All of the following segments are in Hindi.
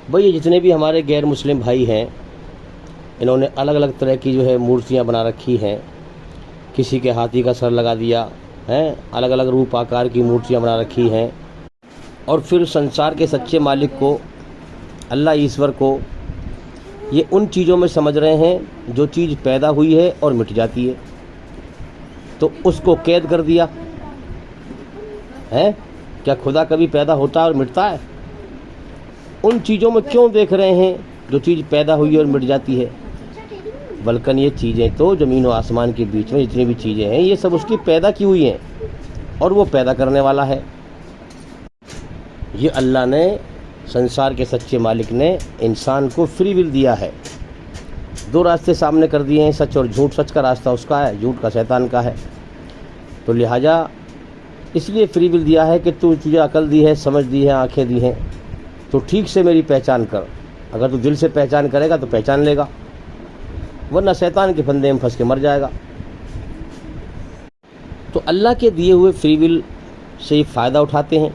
भाई ये जितने भी हमारे गैर मुस्लिम भाई हैं, इन्होंने अलग अलग तरह की जो है मूर्तियाँ बना रखी हैं। किसी के हाथी का सर लगा दिया है, अलग अलग रूप आकार की मूर्तियाँ बना रखी हैं। और फिर संसार के सच्चे मालिक को, अल्लाह ईश्वर को, ये उन चीज़ों में समझ रहे हैं जो चीज़ पैदा हुई है और मिट जाती है, तो उसको कैद कर दिया है। क्या खुदा कभी पैदा होता है और मिटता है? उन चीज़ों में क्यों देख रहे हैं जो चीज़ पैदा हुई और मिट जाती है? बल्कि ये चीज़ें तो ज़मीन और आसमान के बीच में जितनी भी चीज़ें हैं, ये सब उसकी पैदा की हुई हैं और वो पैदा करने वाला है। ये अल्लाह ने, संसार के सच्चे मालिक ने इंसान को फ्री विल दिया है। दो रास्ते सामने कर दिए हैं, सच और झूठ। सच का रास्ता उसका है, झूठ का शैतान का है। तो लिहाजा इसलिए फ्री विल दिया है कि तुझे अकल दी है, समझ दी है, आंखें दी हैं, तो ठीक से मेरी पहचान कर। अगर तू दिल से पहचान करेगा तो पहचान लेगा, वरना शैतान के फंदे में फंस के मर जाएगा। तो अल्लाह के दिए हुए फ्री विल से ये फ़ायदा उठाते हैं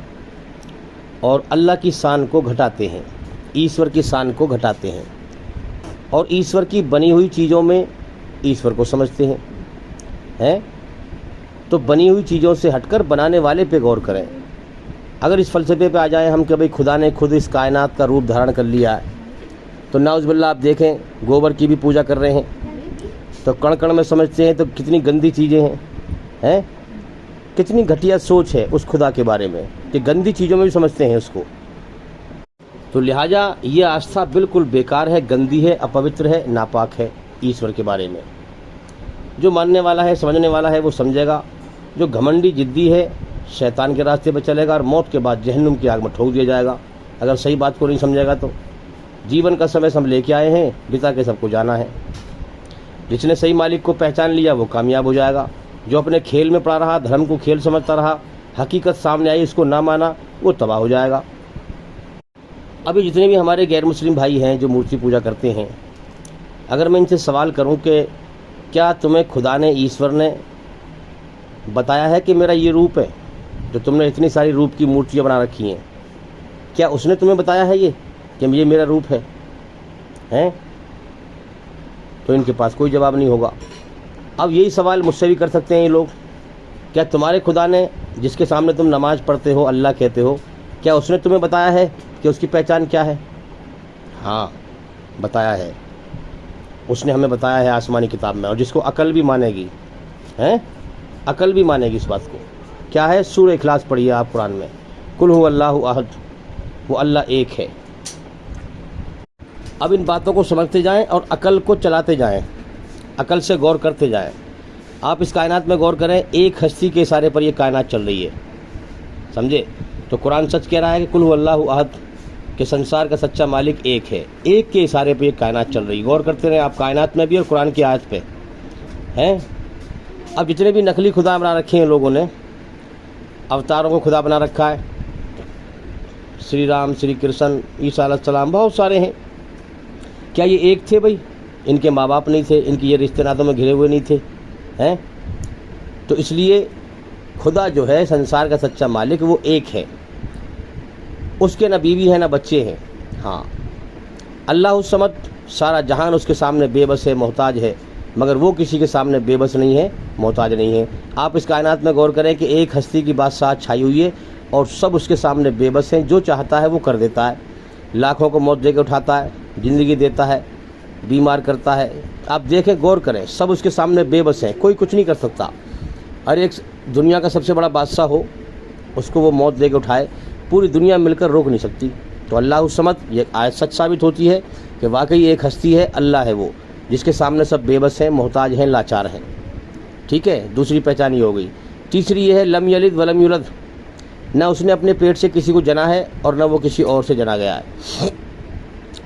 और अल्लाह की शान को घटाते हैं, ईश्वर की शान को घटाते हैं और ईश्वर की बनी हुई चीज़ों में ईश्वर को समझते हैं। तो बनी हुई चीज़ों से हटकर बनाने वाले पे गौर करें। अगर इस फ़लसफ़े पे आ जाएं हम कि भाई खुदा ने खुद इस कायनात का रूप धारण कर लिया है, तो नाउज़ुबिल्लाह आप देखें गोबर की भी पूजा कर रहे हैं, तो कण कण में समझते हैं, तो कितनी गंदी चीज़ें हैं। कितनी घटिया सोच है उस खुदा के बारे में कि गंदी चीज़ों में भी समझते हैं उसको। तो लिहाजा ये आस्था बिल्कुल बेकार है, गंदी है, अपवित्र है, नापाक है ईश्वर के बारे में। जो मानने वाला है, समझने वाला है, वो समझेगा। जो घमंडी जिद्दी है, शैतान के रास्ते पर चलेगा और मौत के बाद जहन्नुम की आग में ठोक दिया जाएगा अगर सही बात को नहीं समझेगा। तो जीवन का समय सब लेके आए हैं, बिता के सबको जाना है। जिसने सही मालिक को पहचान लिया वो कामयाब हो जाएगा। जो अपने खेल में पड़ा रहा, धर्म को खेल समझता रहा, हकीकत सामने आई इसको ना माना, वो तबाह हो जाएगा। अभी जितने भी हमारे गैर मुस्लिम भाई हैं जो मूर्ति पूजा करते हैं, अगर मैं इनसे सवाल करूं कि क्या तुम्हें खुदा ने, ईश्वर ने बताया है कि मेरा ये रूप है, जो तुमने इतनी सारी रूप की मूर्तियाँ बना रखी हैं, क्या उसने तुम्हें बताया है ये कि ये मेरा रूप है? तो इनके पास कोई जवाब नहीं होगा। अब यही सवाल मुझसे भी कर सकते हैं ये लोग, क्या तुम्हारे खुदा ने, जिसके सामने तुम नमाज़ पढ़ते हो, अल्लाह कहते हो, क्या उसने तुम्हें बताया है कि उसकी पहचान क्या है? हाँ, बताया है। उसने हमें बताया है आसमानी किताब में, और जिसको अकल भी मानेगी, अकल भी मानेगी इस बात को। क्या है? सूरह इखलास पढ़िए आप कुरान में, कुल हु अल्लाहु अहद, वो अल्लाह एक है। अब इन बातों को समझते जाएं और अकल को चलाते जाएं, अकल से गौर करते जाएं। आप इस कायनात में गौर करें, एक हस्ती के इशारे पर ये कायनात चल रही है, समझे? तो कुरान सच कह रहा है कि कुल हु अल्लाहु अहद, कि संसार का सच्चा मालिक एक है, एक के इशारे पर ये कायनात चल रही है। गौर करते रहें आप कायनात में भी और कुरान की आयत पे हैं। अब जितने भी नकली खुदा बना रखे हैं लोगों ने, अवतारों को खुदा बना रखा है, श्री राम, श्री कृष्ण, ईसा अलैहिस्सलाम, बहुत सारे हैं। क्या ये एक थे भाई? इनके माँ बाप नहीं थे, इनकी ये रिश्ते नातों में घिरे हुए नहीं थे, हैं? तो इसलिए खुदा जो है, संसार का सच्चा मालिक, वो एक है। उसके ना बीवी है ना बच्चे हैं। हाँ, अल्लाह समद, सारा जहान उसके सामने बेबस है, मोहताज है, मगर वो किसी के सामने बेबस नहीं है, मोहताज नहीं है। आप इस कायनात में गौर करें कि एक हस्ती की बादशाह छाई हुई है और सब उसके सामने बेबस हैं। जो चाहता है वो कर देता है, लाखों को मौत दे के उठाता है, ज़िंदगी देता है, बीमार करता है। आप देखें, गौर करें, सब उसके सामने बेबस हैं, कोई कुछ नहीं कर सकता। और एक दुनिया का सबसे बड़ा बादशाह हो, उसको वो मौत दे के उठाए, पूरी दुनिया मिलकर रोक नहीं सकती। तो अल्लाह समद, ये आयत सच साबित होती है कि वाकई एक हस्ती है, अल्लाह है वो, जिसके सामने सब बेबस हैं, मोहताज हैं, लाचार हैं। ठीक है, दूसरी पहचान ये हो गई। तीसरी ये है लम यलिद वलम यूलद, ना उसने अपने पेट से किसी को जना है और ना वो किसी और से जना गया है।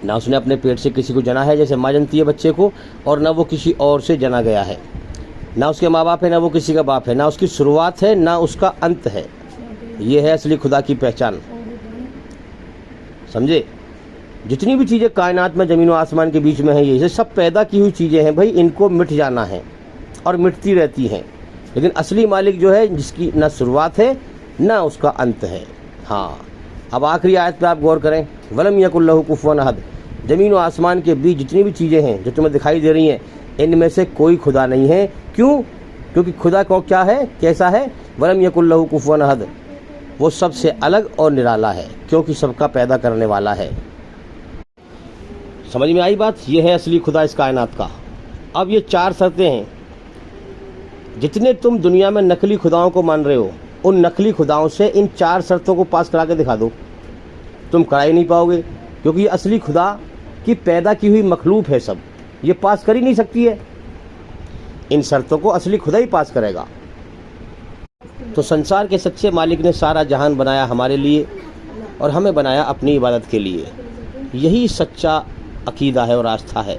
ना उसने अपने पेट से किसी को जना है, जैसे माँ जनती है बच्चे को, और ना वो किसी और से जना गया है। ना उसके माँ बाप है, ना वो किसी का बाप है, ना उसकी शुरुआत है, ना उसका अंत है। ये है असली खुदा की पहचान, समझे? जितनी भी चीज़ें कायनात में, ज़मीन और आसमान के बीच में है, ये सब पैदा की हुई चीज़ें हैं भाई। इनको मिट जाना है और मिटती रहती हैं, लेकिन असली मालिक जो है, जिसकी ना शुरुआत है ना उसका अंत है। हाँ, अब आखिरी आयत पे आप गौर करें, वलम यकुल्लहु कुफुवन अहद। ज़मीन और आसमान के बीच जितनी भी चीज़ें हैं जो तुम्हें दिखाई दे रही हैं, इनमें से कोई खुदा नहीं है। क्यों? क्योंकि खुदा को क्या है, कैसा है? वलम यकुल्लहु कुफुवन अहद, वो सबसे अलग और निराला है, क्योंकि सबका पैदा करने वाला है। समझ में आई बात? ये है असली खुदा इस कायनात का। अब ये 4 शर्तें हैं। जितने तुम दुनिया में नकली खुदाओं को मान रहे हो, उन नकली खुदाओं से इन 4 शर्तों को पास करा के दिखा दो, तुम करा ही नहीं पाओगे, क्योंकि ये असली खुदा की पैदा की हुई मखलूक है। सब ये पास कर ही नहीं सकती है। इन शर्तों को असली खुदा ही पास करेगा। तो संसार के सच्चे मालिक ने सारा जहान बनाया हमारे लिए और हमें बनाया अपनी इबादत के लिए। यही सच्चा अकीदा है और आस्था है।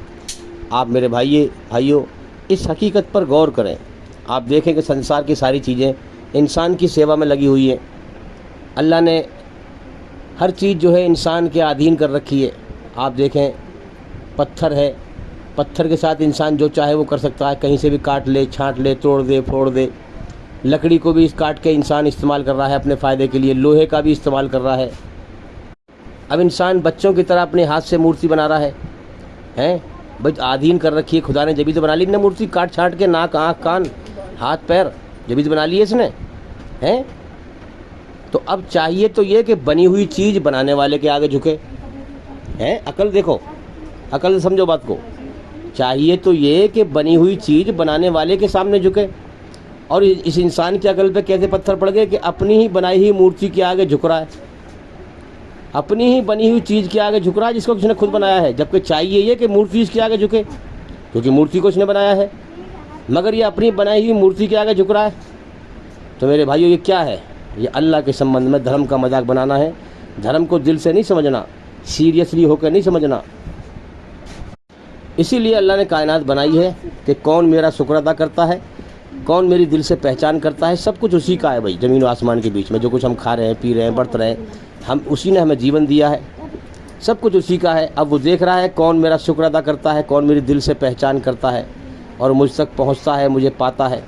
आप मेरे भाइयों इस हकीकत पर गौर करें। आप देखें कि संसार की सारी चीज़ें इंसान की सेवा में लगी हुई है। अल्लाह ने हर चीज़ जो है इंसान के अधीन कर रखी है। आप देखें, पत्थर है, पत्थर के साथ इंसान जो चाहे वो कर सकता है, कहीं से भी काट ले, छांट ले, तोड़ दे, फोड़ दे। लकड़ी को भी इस काट के इंसान इस्तेमाल कर रहा है अपने फ़ायदे के लिए, लोहे का भी इस्तेमाल कर रहा है। अब इंसान बच्चों की तरह अपने हाथ से मूर्ति बना रहा है भाई, अधीन कर रखी है खुदा ने, जब तो बना ली ना मूर्ति, काट छाट के, नाक, आँख, कान, हाथ, पैर, जब तो बना ली है इसने, हैं? तो अब चाहिए तो ये कि बनी हुई चीज़ बनाने वाले के आगे झुके, हैं? अकल देखो, अकल समझो बात को। चाहिए तो ये कि बनी हुई चीज़ बनाने वाले के सामने झुके। और इस इंसान की अकल पे कैसे पत्थर पड़ गए कि अपनी ही बनाई हुई मूर्ति के आगे झुक रहा है, अपनी ही बनी हुई चीज़ के आगे झुक रहा है जिसको किसने खुद बनाया है। जबकि चाहिए ये कि मूर्ति इसके आगे झुके, क्योंकि मूर्ति को इसने बनाया है, मगर ये अपनी बनाई हुई मूर्ति के आगे झुक रहा है। तो मेरे भाइयों, ये क्या है? ये अल्लाह के संबंध में धर्म का मजाक बनाना है। धर्म को दिल से नहीं समझना, सीरियसली होकर नहीं समझना। इसीलिए अल्लाह ने कायनात बनाई है कि कौन मेरा शुक्र अदा करता है, कौन मेरी दिल से पहचान करता है। सब कुछ उसी का है भाई। ज़मीन और आसमान के बीच में जो कुछ हम खा रहे हैं, पी रहे हैं, बरत रहे हैं, हम उसी ने हमें जीवन दिया है। सब कुछ उसी का है। अब वो देख रहा है कौन मेरा शुक्र अदा करता है, कौन मेरी दिल से पहचान करता है और मुझ तक पहुंचता है, मुझे पाता है,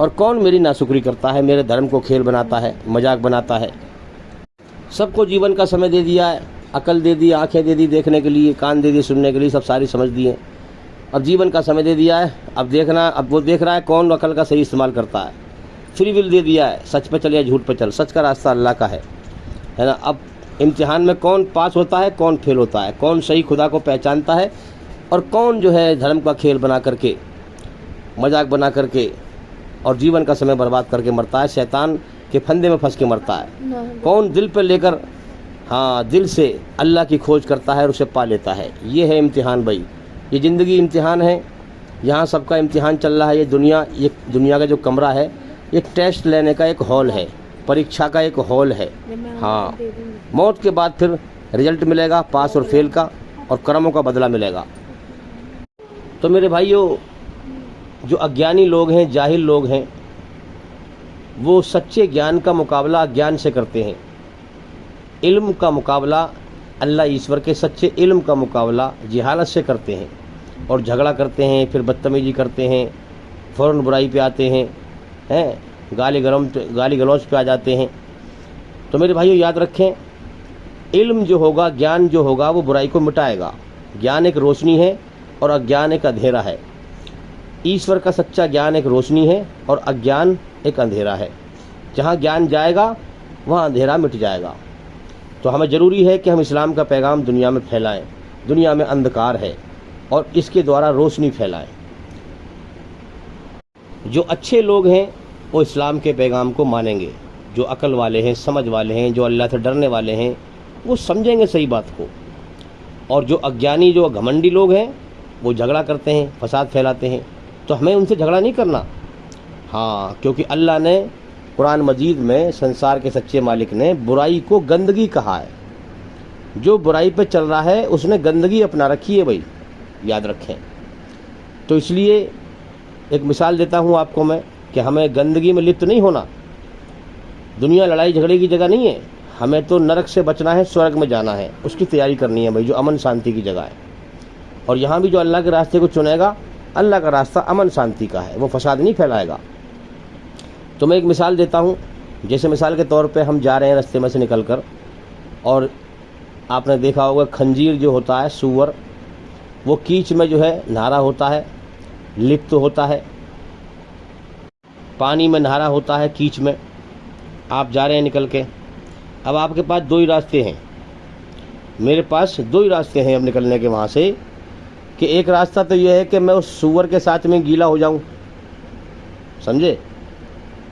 और कौन मेरी नाशुक्री करता है, मेरे धर्म को खेल बनाता है, मजाक बनाता है। सबको जीवन का समय दे दिया है, अकल दे दी, आँखें दे दी देखने के लिए, कान दे दिए सुनने के लिए, सब सारी समझ दिए। अब जीवन का समय दे दिया है, अब देखना, अब वो देख रहा है कौन अकल का सही इस्तेमाल करता है। फ्री विल दे दिया है, सच पे चल या झूठ पे चल, सच का रास्ता अल्लाह का है ना। अब इम्तिहान में कौन पास होता है, कौन फेल होता है, कौन सही खुदा को पहचानता है और कौन जो है धर्म का खेल बना करके, मजाक बना करके और जीवन का समय बर्बाद करके मरता है, शैतान के फंदे में फंस के मरता है। कौन दिल पे लेकर, हाँ, दिल से अल्लाह की खोज करता है और उसे पा लेता है। ये है इम्तिहान भाई, ये ज़िंदगी इम्तिहान है। यहाँ सबका इम्तिहान चल रहा है। ये दुनिया का जो कमरा है, ये टेस्ट लेने का एक हॉल है, परीक्षा का एक हॉल है। हाँ, मौत के बाद फिर रिजल्ट मिलेगा पास और फेल का, और कर्मों का बदला मिलेगा। तो मेरे भाइयों, जो अज्ञानी लोग हैं, जाहिल लोग हैं, वो सच्चे ज्ञान का मुकाबला अज्ञान से करते हैं। इल्म का मुकाबला, अल्लाह ईश्वर के सच्चे इल्म का मुकाबला जहालत से करते हैं और झगड़ा करते हैं, फिर बदतमीजी करते हैं, फ़ौरन बुराई पे आते हैं, गाली गलौज पे आ जाते हैं। तो मेरे भाइयों याद रखें, इल्म जो होगा, ज्ञान जो होगा, वो बुराई को मिटाएगा। ज्ञान एक रोशनी है और अज्ञान एक अंधेरा है। ईश्वर का सच्चा ज्ञान एक रोशनी है और अज्ञान एक अंधेरा है। जहाँ ज्ञान जाएगा वहाँ अंधेरा मिट जाएगा। तो हमें ज़रूरी है कि हम इस्लाम का पैगाम दुनिया में फैलाएं। दुनिया में अंधकार है और इसके द्वारा रोशनी फैलाएं। जो अच्छे लोग हैं वो इस्लाम के पैगाम को मानेंगे। जो अकल वाले हैं, समझ वाले हैं, जो अल्लाह से डरने वाले हैं, वो समझेंगे सही बात को। और जो अज्ञानी, जो घमंडी लोग हैं, वो झगड़ा करते हैं, फसाद फैलाते हैं। तो हमें उनसे झगड़ा नहीं करना। हाँ, क्योंकि अल्लाह ने कुरान मजीद में, संसार के सच्चे मालिक ने बुराई को गंदगी कहा है। जो बुराई पे चल रहा है उसने गंदगी अपना रखी है भाई, याद रखें। तो इसलिए एक मिसाल देता हूँ आपको मैं कि हमें गंदगी में लिप्त नहीं होना। दुनिया लड़ाई झगड़े की जगह नहीं है। हमें तो नरक से बचना है, स्वर्ग में जाना है, उसकी तैयारी करनी है भाई, जो अमन शांति की जगह है। और यहाँ भी जो अल्लाह के रास्ते को चुनेगा, अल्लाह का रास्ता अमन शांति का है, वो फसाद नहीं फैलाएगा। तो मैं एक मिसाल देता हूँ। जैसे मिसाल के तौर पे हम जा रहे हैं रास्ते में से निकल कर, और आपने देखा होगा खंजीर जो होता है सूअर, वो कीच में जो है नहारा होता है, लिप्त होता है, पानी में नहारा होता है कीच में। आप जा रहे हैं निकल के, अब आपके पास दो ही रास्ते हैं, मेरे पास दो ही रास्ते हैं अब निकलने के वहाँ से, कि एक रास्ता तो ये है कि मैं उस सूअर के साथ में गीला हो जाऊँ, समझे,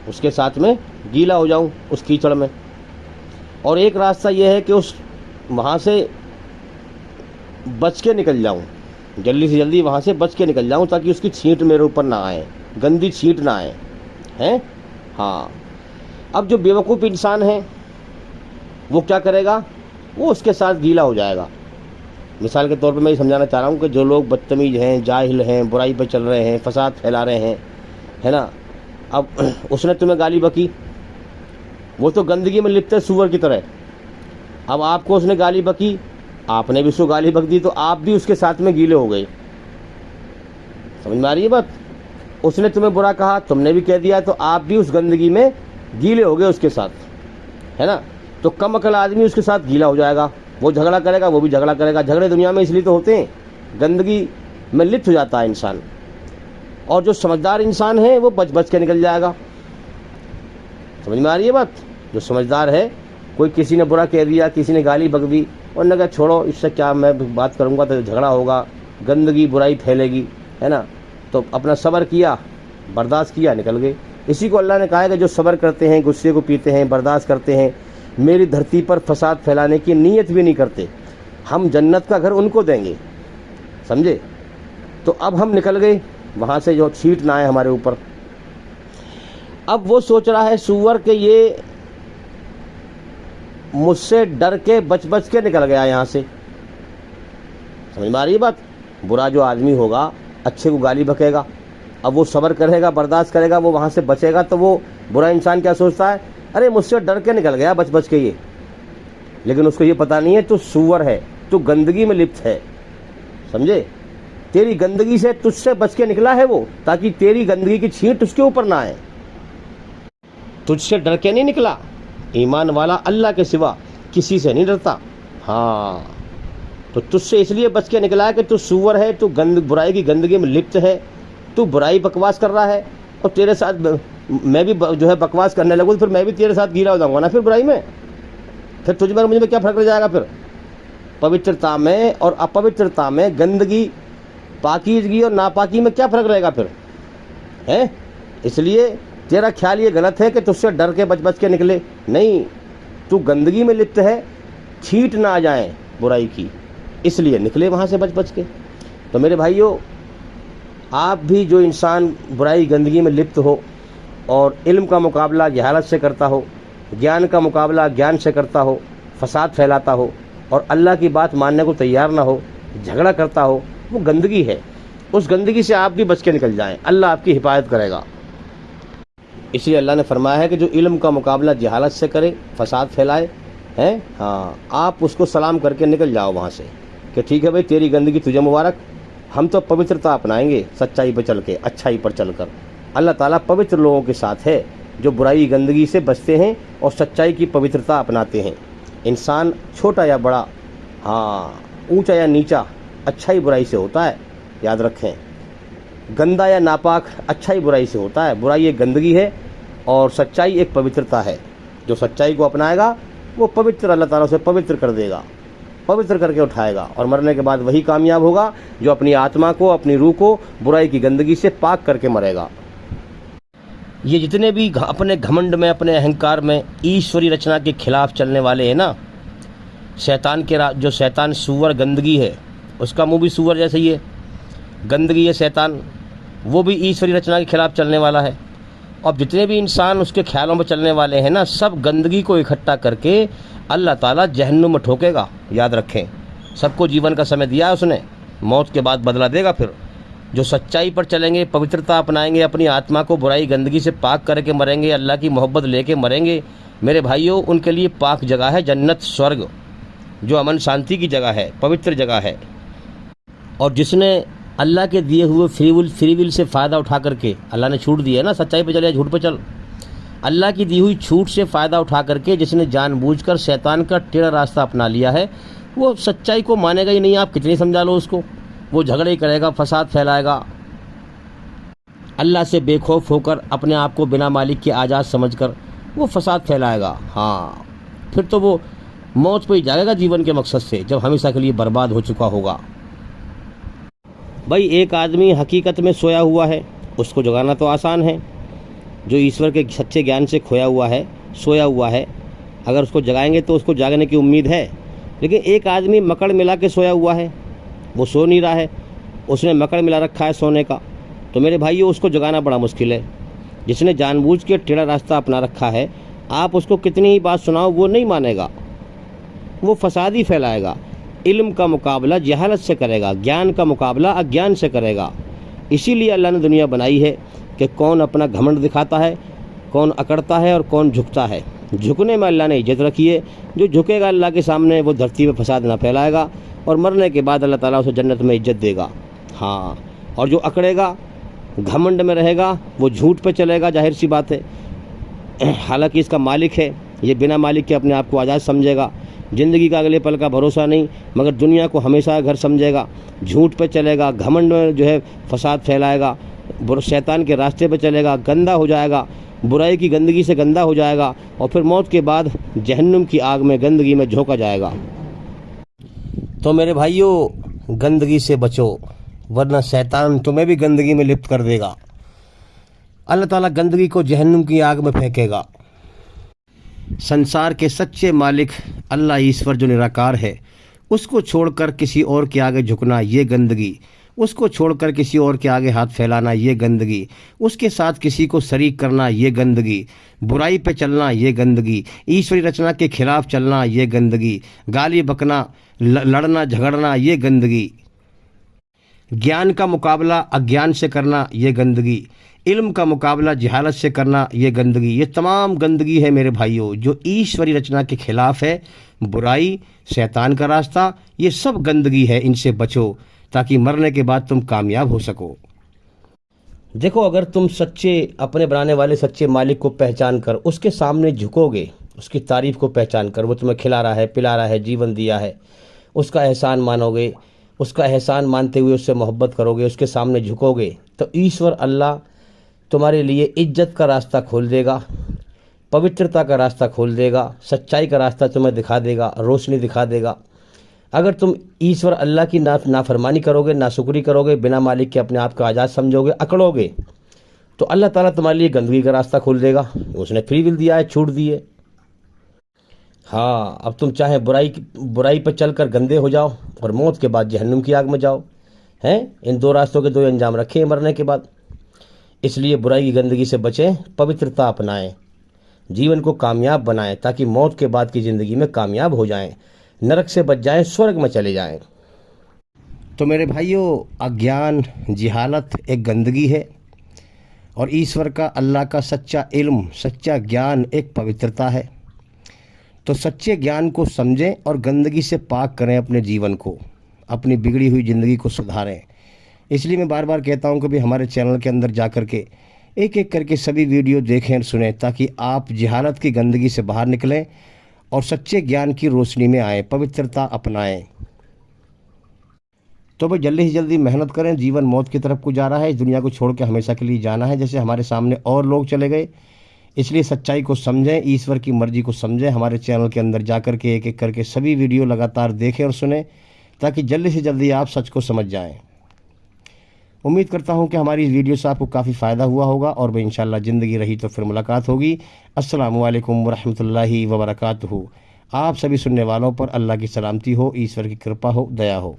उसके साथ में गीला हो जाऊँ उस कीचड़ में। और एक रास्ता ये है कि उस वहाँ से बच के निकल जाऊँ, जल्दी से जल्दी वहाँ से बच के निकल जाऊँ, ताकि उसकी छींट मेरे ऊपर ना आए, गंदी छींट ना आए, हैं। हाँ, अब जो बेवकूफ़ इंसान है वो क्या करेगा, वो उसके साथ गीला हो जाएगा। मिसाल के तौर पे मैं ये समझाना चाह रहा हूँ कि जो लोग बदतमीज हैं, जाहिल हैं, बुराई पे चल रहे हैं, फसाद फैला रहे हैं, है ना। अब उसने तुम्हें गाली बकी, वो तो गंदगी में लिप्त है सूअर की तरह। अब आपको उसने गाली बकी, आपने भी उसको गाली बक दी, तो आप भी उसके साथ में गीले हो गए। समझ में आ रही है बात। उसने तुम्हें बुरा कहा, तुमने भी कह दिया, तो आप भी उस गंदगी में गीले हो गए उसके साथ, है ना। तो कम अकल आदमी उसके साथ गीला हो जाएगा, वो झगड़ा करेगा, वो भी झगड़ा करेगा। झगड़े दुनिया में इसलिए तो होते हैं, गंदगी में लिप्त हो जाता है इंसान। और जो समझदार इंसान है वो बच बच के निकल जाएगा। समझ में आ रही है बात। जो समझदार है, कोई किसी ने बुरा कह दिया, किसी ने गाली बक दी, और ने कहा छोड़ो, इससे क्या मैं बात करूँगा तो झगड़ा होगा, गंदगी बुराई फैलेगी, है ना। तो अपना सब्र किया, बर्दाश्त किया, निकल गए। इसी को अल्लाह ने कहा है कि जो सब्र करते हैं, गुस्से को पीते हैं, बर्दाश्त करते हैं, मेरी धरती पर फसाद फैलाने की नीयत भी नहीं करते, हम जन्नत का घर उनको देंगे, समझे। तो अब हम निकल गए वहाँ से, जो छींट ना आए हमारे ऊपर। अब वो सोच रहा है सूअर के ये मुझसे डर के बच बच के निकल गया यहाँ से। समझ में आ रही है बात। बुरा जो आदमी होगा, अच्छे को गाली बकेगा, अब वो सब्र करेगा, बर्दाश्त करेगा, वो वहाँ से बचेगा। तो वो बुरा इंसान क्या सोचता है, अरे मुझसे डर के निकल गया बच बच के ये। लेकिन उसको ये पता नहीं है तू सूअर है, तू गंदगी में लिप्त है, समझे। तेरी गंदगी से तुझसे बच के निकला है वो, ताकि तेरी गंदगी की छींट उसके ऊपर ना आए। तुझसे डर के नहीं निकला। ईमान वाला अल्लाह के सिवा किसी से नहीं डरता। हाँ, तो तुझसे इसलिए बच के निकला है कि तू सूअर है, तू बुराई की गंदगी में लिप्त है, तू बुराई बकवास कर रहा है। और तेरे साथ मैं भी जो है बकवास करने लगूँ, तो फिर मैं भी तेरे साथ गीला हो जाऊँगा ना फिर बुराई में। फिर तुझ में मुझ में क्या फ़र्क रह जाएगा फिर। पवित्रता में और अपवित्रता में, गंदगी, पाकीज़गी और नापाकी में क्या फ़र्क रहेगा फिर, है। इसलिए तेरा ख्याल ये गलत है कि तुझसे डर के बच बच के निकले। नहीं, तू गंदगी में लिप्त है, छींट ना आ जाए बुराई की, इसलिए निकले वहाँ से बच बच के। तो मेरे भाइयों, आप भी जो इंसान बुराई गंदगी में लिप्त हो और इल्म का मुकाबला जहालत से करता हो, ज्ञान का मुकाबला ज्ञान से करता हो, फसाद फैलाता हो और अल्लाह की बात मानने को तैयार ना हो, झगड़ा करता हो, वो गंदगी है। उस गंदगी से आप भी बच के निकल जाएं, अल्लाह आपकी हिफाजत करेगा। इसलिए अल्लाह ने फरमाया है कि जो इल्म का मुकाबला जहालत से करे, फसाद फैलाए, हैं, हाँ, आप उसको सलाम करके निकल जाओ वहाँ से कि ठीक है भाई, तेरी गंदगी तुझे मुबारक, हम तो पवित्रता अपनाएंगे, सच्चाई पर चल के, अच्छाई पर चल कर। अल्लाह ताला पवित्र लोगों के साथ है जो बुराई गंदगी से बचते हैं और सच्चाई की पवित्रता अपनाते हैं। इंसान छोटा या बड़ा, हाँ, ऊंचा या नीचा, अच्छाई बुराई से होता है, याद रखें। गंदा या नापाक अच्छाई बुराई से होता है। बुराई एक गंदगी है और सच्चाई एक पवित्रता है। जो सच्चाई को अपनाएगा वो पवित्र, अल्लाह ताला उसे पवित्र कर देगा, पवित्र करके उठाएगा, और मरने के बाद वही कामयाब होगा जो अपनी आत्मा को, अपनी रूह को बुराई की गंदगी से पाक करके मरेगा। ये जितने भी अपने घमंड में, अपने अहंकार में ईश्वरी रचना के खिलाफ चलने वाले हैं ना, शैतान के जो शैतान सूअर गंदगी है, उसका मुंह भी सूअर जैसे ही है, गंदगी है शैतान, वो भी ईश्वरी रचना के खिलाफ चलने वाला है। अब जितने भी इंसान उसके ख्यालों में चलने वाले हैं ना, सब गंदगी को इकट्ठा करके अल्लाह ताला जहन्नुम में ठोकेगा। याद रखें, सबको जीवन का समय दिया है उसने, मौत के बाद बदला देगा। फिर जो सच्चाई पर चलेंगे, पवित्रता अपनाएंगे, अपनी आत्मा को बुराई गंदगी से पाक करके मरेंगे, अल्लाह की मोहब्बत लेके मरेंगे, मेरे भाइयों, उनके लिए पाक जगह है जन्नत, स्वर्ग, जो अमन शांति की जगह है, पवित्र जगह है। और जिसने अल्लाह के दिए हुए फ्री विल से फ़ायदा उठा करके, अल्लाह ने छूट दी है ना, सच्चाई पे चल या झूठ पे चल, अल्लाह की दी हुई छूट से फ़ायदा उठा करके जिसने जानबूझकर शैतान का टेढ़ा रास्ता अपना लिया है, वो सच्चाई को मानेगा ही नहीं, आप कितनी समझा लो उसको, वो झगड़े करेगा, फसाद फैलाएगा। अल्लाह से बेखौफ होकर अपने आप को बिना मालिक के आज़ाद समझकर वो फसाद फैलाएगा। हाँ, फिर तो वो मौत पे ही जाएगा जीवन के मकसद से, जब हमेशा के लिए बर्बाद हो चुका होगा। भाई एक आदमी हकीकत में सोया हुआ है, उसको जगाना तो आसान है। जो ईश्वर के सच्चे ज्ञान से खोया हुआ है, सोया हुआ है, अगर उसको जगाएंगे तो उसको जागने की उम्मीद है। लेकिन एक आदमी मकड़ मिला के सोया हुआ है, वो सो नहीं रहा है, उसने मकड़ मिला रखा है सोने का, तो मेरे भाइयों उसको जगाना बड़ा मुश्किल है। जिसने जानबूझ के टेढ़ा रास्ता अपना रखा है, आप उसको कितनी ही बात सुनाओ वो नहीं मानेगा, वो फसाद ही फैलाएगा। इल्म का मुकाबला जहालत से करेगा, ज्ञान का मुकाबला अज्ञान से करेगा। इसीलिए अल्लाह ने दुनिया बनाई है कि कौन अपना घमंड दिखाता है, कौन अकड़ता है और कौन झुकता है। झुकने में अल्लाह ने इज्जत रखी है। जो झुकेगा अल्लाह के सामने वो धरती पे फसाद ना फैलाएगा, और मरने के बाद अल्लाह ताला उसे जन्नत में इज्जत देगा। हाँ, और जो अकड़ेगा, घमंड में रहेगा, वो झूठ पे चलेगा, जाहिर सी बात है। हालांकि इसका मालिक है, ये बिना मालिक के अपने आप को आज़ाद समझेगा। ज़िंदगी का अगले पल का भरोसा नहीं, मगर दुनिया को हमेशा घर समझेगा। झूठ पे चलेगा, घमंड में जो है फसाद फैलाएगा, शैतान के रास्ते पे चलेगा, गंदा हो जाएगा, बुराई की गंदगी से गंदा हो जाएगा, और फिर मौत के बाद जहन्नुम की आग में, गंदगी में झोंका जाएगा। तो मेरे भाइयों, गंदगी से बचो, वरना शैतान तुम्हें भी गंदगी में लिप्त कर देगा। अल्लाह ताला गंदगी को जहन्नुम की आग में फेंकेगा। संसार के सच्चे मालिक अल्लाह ईश्वर जो निराकार है, उसको छोड़कर किसी और के आगे झुकना ये गंदगी, उसको छोड़कर किसी और के आगे हाथ फैलाना ये गंदगी, उसके साथ किसी को शरीक करना ये गंदगी, बुराई पे चलना ये गंदगी, ईश्वरी रचना के खिलाफ चलना ये गंदगी, गाली बकना, लड़ना झगड़ना ये गंदगी, ज्ञान का मुकाबला अज्ञान से करना ये गंदगी, इल्म का मुकाबला जहालत से करना ये गंदगी। ये तमाम गंदगी है मेरे भाइयों, जो ईश्वरी रचना के खिलाफ है। बुराई, शैतान का रास्ता, ये सब गंदगी है। इनसे बचो ताकि मरने के बाद तुम कामयाब हो सको। देखो, अगर तुम सच्चे अपने बनाने वाले सच्चे मालिक को पहचान कर उसके सामने झुकोगे, उसकी तारीफ को पहचान कर, वो तुम्हें खिला रहा है, पिला रहा है, जीवन दिया है, उसका एहसान मानोगे, उसका एहसान मानते हुए उससे मोहब्बत करोगे, उसके सामने झुकोगे, तो ईश्वर अल्लाह तुम्हारे लिए इज्जत का रास्ता खोल देगा, पवित्रता का रास्ता खोल देगा, सच्चाई का रास्ता तुम्हें दिखा देगा, रोशनी दिखा देगा। अगर तुम ईश्वर अल्लाह की नाफरमानी करोगे, नाशुक्री करोगे, बिना मालिक के अपने आप को आज़ाद समझोगे, अकड़ोगे, तो अल्लाह ताला तुम्हारे लिए गंदगी का रास्ता खोल देगा। उसने फ्री विल दिया है, छूट दी है। हाँ, अब तुम चाहे बुराई पर चलकर गंदे हो जाओ और मौत के बाद जहन्नुम की आग में जाओ, हैं? इन दो रास्तों के दो अंजाम रखे हैं मरने के बाद। इसलिए बुराई की गंदगी से बचें, पवित्रता अपनाएं, जीवन को कामयाब बनाएं, ताकि मौत के बाद की ज़िंदगी में कामयाब हो जाएं, नरक से बच जाएं, स्वर्ग में चले जाएं। तो मेरे भाइयों, अज्ञान, जिहालत एक गंदगी है, और ईश्वर का, अल्लाह का सच्चा इल्म, सच्चा ज्ञान एक पवित्रता है। तो सच्चे ज्ञान को समझें और गंदगी से पाक करें अपने जीवन को, अपनी बिगड़ी हुई ज़िंदगी को सुधारें। इसलिए मैं बार बार कहता हूं कि भी हमारे चैनल के अंदर जा कर के एक एक करके सभी वीडियो देखें और सुनें, ताकि आप जिहालत की गंदगी से बाहर निकलें और सच्चे ज्ञान की रोशनी में आएँ, पवित्रता अपनाएं। तो भाई जल्दी से जल्दी मेहनत करें, जीवन मौत की तरफ को जा रहा है, इस दुनिया को छोड़ के हमेशा के लिए जाना है, जैसे हमारे सामने और लोग चले गए। इसलिए सच्चाई को समझें, ईश्वर की मर्जी को समझें। हमारे चैनल के अंदर जा कर के एक एक करके सभी वीडियो लगातार देखें और सुनें, ताकि जल्दी से जल्दी आप सच को समझ जाएं। उम्मीद करता हूं कि हमारी इस वीडियो से आपको काफ़ी फ़ायदा हुआ होगा, और भाई इंशाल्लाह ज़िंदगी रही तो फिर मुलाकात होगी। अस्सलामु अलैकुम वरहमतुल्लाहि वबरकातुहू। आप सभी सुनने वालों पर अल्लाह की सलामती हो, ईश्वर की कृपा हो, दया हो।